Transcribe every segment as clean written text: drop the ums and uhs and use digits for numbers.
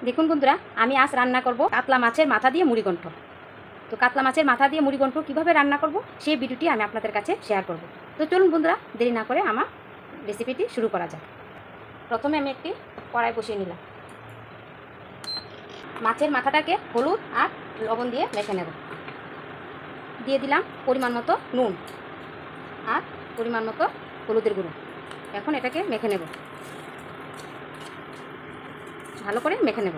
দেখুন বন্ধুরা, আমি আজ রান্না করব কাতলা মাছের মাথা দিয়ে মুড়িঘণ্ট। তো কাতলা মাছের মাথা দিয়ে মুড়িঘণ্ট কীভাবে রান্না করব সেই ভিডিওটি আমি আপনাদের কাছে শেয়ার করব। তো চলুন বন্ধুরা, দেরি না করে আমার রেসিপিটি শুরু করা যাক। প্রথমে আমি একটি কড়াই বসিয়ে নিলাম। মাছের মাথাটাকে হলুদ আর লবণ দিয়ে মেখে নেব। দিয়ে দিলাম পরিমাণ মতো নুন আর পরিমাণ মতো হলুদের গুঁড়ো। এখন এটাকে মেখে নেব, ভালো করে মেখে নেব,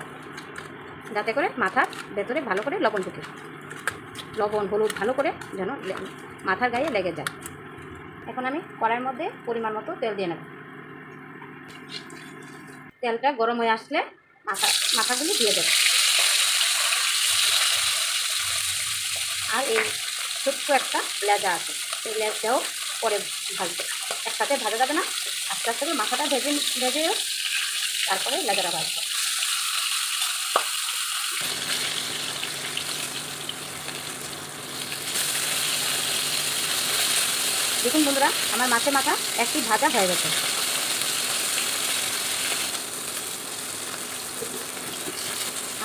যাতে করে মাথার ভেতরে ভালো করে লবণ ঢুকে, লবণ হলুদ ভালো করে যেন মাথার গায়ে লেগে যায়। এখন আমি কড়াইয়ের মধ্যে পরিমাণ মতো তেল দিয়ে নেব। তেলটা গরম হয়ে আসলে মাথাগুলি দিয়ে দেব। আর এই ছোট্ট একটা লেজা আছে, এই লেজাও পরে ভাজবে, একসাথে ভাজা যাবে না। আস্তে আস্তে করে মাথাটা ভেজে তারপরে লেজাটা ভাজবে। দেখুন বন্ধুরা, আমার মাছের মাথা একটি ভাজা হয়ে গেছে।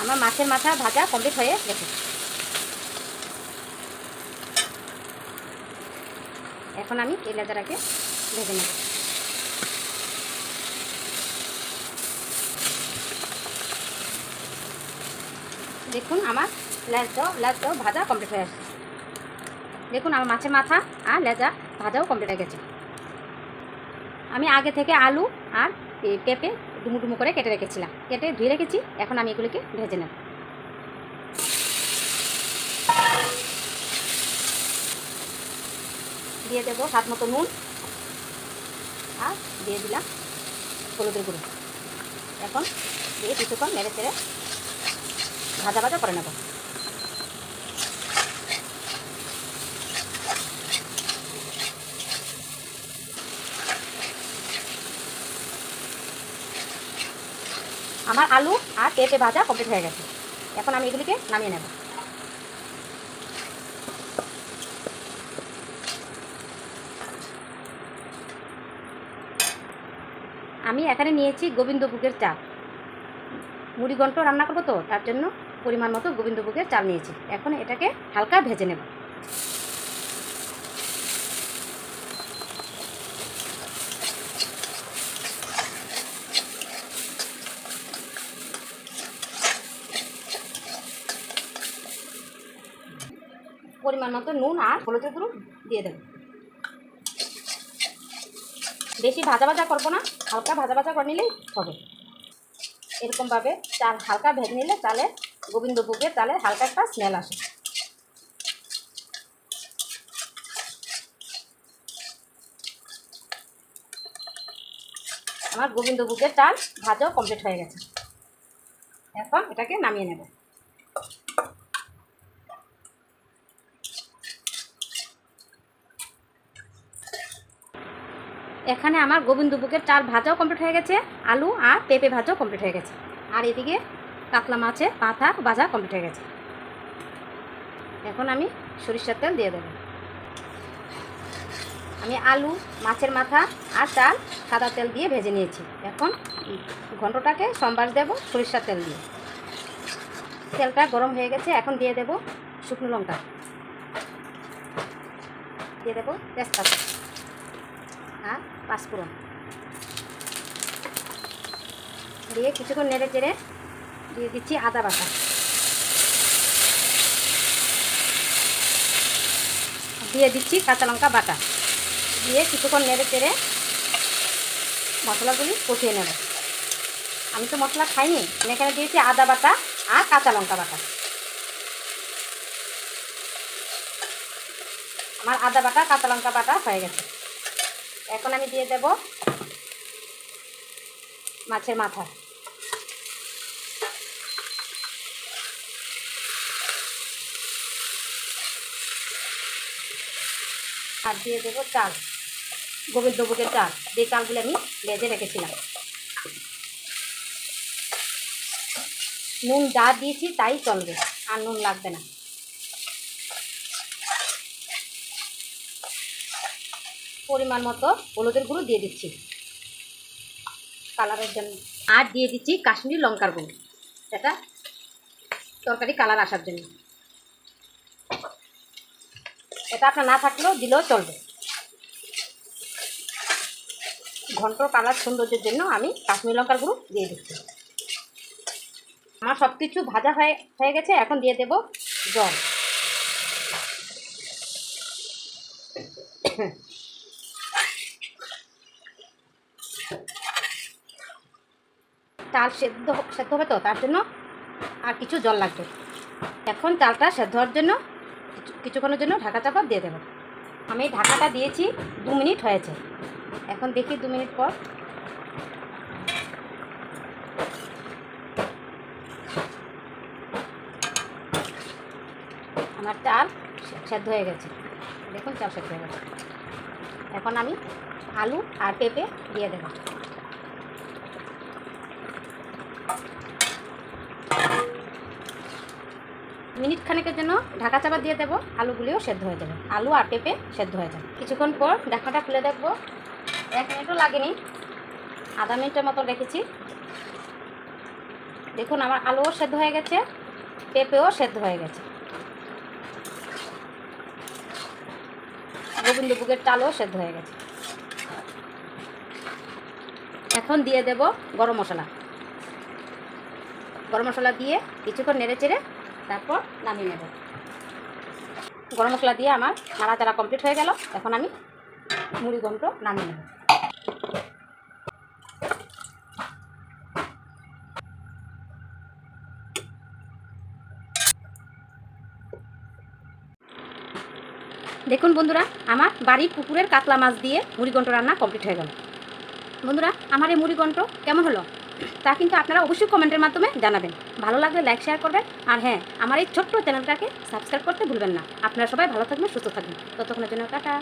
আমার মাছের মাথা ভাজা কমপ্লিট হয়ে গেছে। এখন আমি এই লেজাটাকে ভেজে নেব। দেখুন আমার লেজাও ভাজা কমপ্লিট হয়ে আসছে। দেখুন আমার মাছের মাথা আর লেজা ভাজাও কমপ্লিট হয়ে গেছে। আমি আগে থেকে আলু আর পেঁপে ডুমু ডুমু করে কেটে রেখেছিলাম, কেটে ধুয়ে রেখেছি। এখন আমি এগুলিকে ভেজে নেব। দিয়ে দেবো স্বাদ মতো নুন আর দিয়ে দিলাম হলুদের গুঁড়ো। এখন দিয়ে কিছুক্ষণ নেড়ে চেড়ে ভাজা ভাজা করে নেব। আমার আলু আর পেঁপে ভাজা কমপ্লিট হয়ে গেছে। এখন আমি এগুলিকে নামিয়ে নেব। আমি এখানে নিয়েছি গোবিন্দভোগের চাল। মুড়িঘণ্ট রান্না করবো, তো তার জন্য পরিমাণ মতো গোবিন্দভোগের চাল নিয়েছি। এখন এটাকে হালকা ভেজে নেব। পরিমাণ মতো নুন আর হলুদের গুঁড়ো দিয়ে দেব। বেশি ভাজা ভাজা করবো না, হালকা ভাজা ভাজা করে নিলেই হবে। এরকমভাবে চাল হালকা ভেজে নিলে গোবিন্দভোগের চালের হালকা একটা স্মেল আসে। আমার গোবিন্দভোগের চাল ভাজাও কমপ্লিট হয়ে গেছে। এখন এটাকে নামিয়ে নেব। এখানে আমার গোবিন্দভোগের চাল ভাজাও কমপ্লিট হয়ে গেছে, আলু আর পেঁপে ভাজাও কমপ্লিট হয়ে গেছে, আর এদিকে কাতলা মাছের মাথা ভাজা কমপ্লিট হয়ে গেছে। এখন আমি সরিষার তেল দিয়ে দেব। আমি আলু, মাছের মাথা আর চাল সাদা তেল দিয়ে ভেজে নিয়েছি। এখন ঘন্টটাকে সম্বাস দেব সরিষার তেল দিয়ে। তেলটা গরম হয়ে গেছে। এখন দিয়ে দেব শুকনো লঙ্কা, দিয়ে দেব তেজপাতা আর পাঁচফোড়ন দিয়ে কিছুক্ষণ নেড়ে চেড়ে দিয়ে দিচ্ছি আদা বাটা, দিয়ে দিচ্ছি কাঁচা লঙ্কা বাটা, দিয়ে কিছুক্ষণ নেড়ে চেড়ে মশলাগুলি কষিয়ে নেব। আমি তো মশলা খাইনি, এখানে দিয়েছি আদা বাটা আর কাঁচা লঙ্কা বাটা। আমার আদা বাটা কাঁচা লঙ্কা বাটা হয়ে গেছে। এখন আমি দিয়ে দেব মাছের মাথা, আর দিয়ে দেবো চাল, গোবিন্দভোগের চাল, যে চালগুলো আমি ভেজে রেখেছিলাম। নুন যা দিয়েছি তাই চলবে, আর নুন লাগবে না। পরিমাণ মতো হলুদের গুঁড়ো দিয়ে দিচ্ছি কালারের জন্য, আর দিয়ে দিচ্ছি কাশ্মীরি লঙ্কার গুঁড়ো। এটা তরকারি কালার আসার জন্য। এটা আপনার না থাকলেও দিলেও চলবে। ঘন্ট কালার সৌন্দর্যের জন্য আমি কাশ্মীরি লঙ্কার গুঁড়ো দিয়ে দিচ্ছি। আমার সব কিছু ভাজা হয়ে গেছে। এখন দিয়ে দেব জল। চাল সেদ্ধ হবে তো, তার জন্য আর কিছু জল লাগবে। এখন চালটা সেদ্ধ হওয়ার জন্য কিছুক্ষণের জন্য ঢাকা চাপা দিয়ে দেব। আমি ঢাকাটা দিয়েছি 2 মিনিট হয়েছে। এখন দেখি 2 মিনিট পর। আমার চাল সেদ্ধ হয়ে গেছে। দেখুন চাল সেদ্ধ হয়ে গেছে। এখন আমি আলু আর পেঁপে দিয়ে দেব। মিনিট খানেকের জন্য ঢাকা চাপা দিয়ে দেবো। আলুগুলিও সেদ্ধ হয়ে যাবে, আলু আর পেঁপে সেদ্ধ হয়ে যাবে। কিছুক্ষণ পর ঢাকাটা খুলে দেখবো। 1 মিনিটও লাগেনি, আধা মিনিটের মতো রেখেছি। দেখুন আমার আলুও সেদ্ধ হয়ে গেছে, পেঁপেও সেদ্ধ হয়ে গেছে। গোবিন্দভোগের চালও সেদ্ধ হয়ে গেছে। এখন দিয়ে দেব গরম মশলা। গরম মশলা দিয়ে কিছুক্ষণ নেড়ে চেড়ে তারপর নামিয়ে নেব। গরম মশলা দিয়ে আমার নাড়াচাড়া কমপ্লিট হয়ে গেল। এখন আমি মুড়ি ঘন্ট নামিয়ে নেব। দেখুন বন্ধুরা, আমার বাড়ির পুকুরের কাতলা মাছ দিয়ে মুড়ি ঘন্ট রান্না কমপ্লিট হয়ে গেল। বন্ধুরা, আমার এই মুড়ি ঘন্ট কেমন হলো তা কিন্তু আপনারা অবশ্যই কমেন্টের মাধ্যমে জানাবেন। ভালো লাগলে লাইক শেয়ার করবেন। আর হ্যাঁ, আমার এই ছোট্ট চ্যানেলটাকে সাবস্ক্রাইব করতে ভুলবেন না। আপনারা সবাই ভালো থাকবেন, সুস্থ থাকবেন। ততক্ষণের জন্য টাটা।